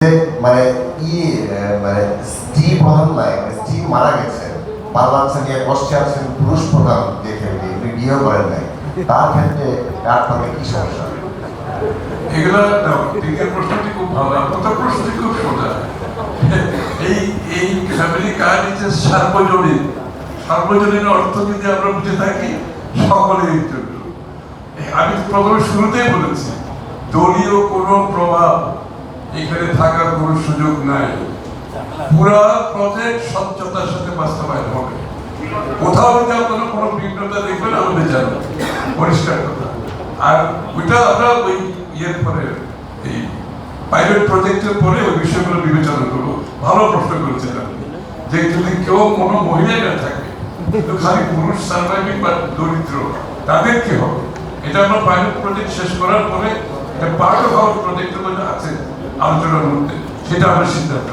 মানে মানে স্ত্রী প্রধান নাই, স্ত্রী মারা গেছে, বাচ্চা নিয়ে কষ্টে আছেন, পুরুষ প্রধান যে ফ্যামিলি, উনি বিয়ে করেন নাই, তার ক্ষেত্রে আপনাদের কি সমস্যা? এগুলা দিকের প্রশ্নটি খুব ভালো, আপনার প্রশ্নটি খুব সোজা। এই ফ্যামিলি কার্ড হচ্ছে সার্বজনীন। সার্বজনীন অর্থ যদি আমরা বুঝে থাকি সকলের জন্য। আমি প্রথমে শুরুতেই বলেছি দলীয় কোনো প্রভাব এখানে থাকার কোনো সুযোগ নাই। পুরা প্রজেক্ট স্বচ্ছতার সাথে বাস্তবায়ন হবে। কোথাও যদি আপনারা কোনো ভিন্নতা দেখবেন আমাদের জানেন, পরিষ্কার কথা। আর ওইটা আমরা ওই ইয়ের পরে এই পাইলট প্রজেক্টের পরে ওই বিষয়গুলো বিবেচনা করবো। ভালো প্রশ্ন করেছেন আপনি, যে যদি কেউ কোনো মহিলাই না থাকে, কিন্তু খালি পুরুষ সার্ভাইভিং বা দরিদ্র, তাদের কি হবে? এটা আমরা পাইলট প্রজেক্ট শেষ করার পরে পার্ট অফ আওয়ার প্রজেক্টের মধ্যে আছে আলোচনার মধ্যে, সেটা আমরা সিদ্ধান্ত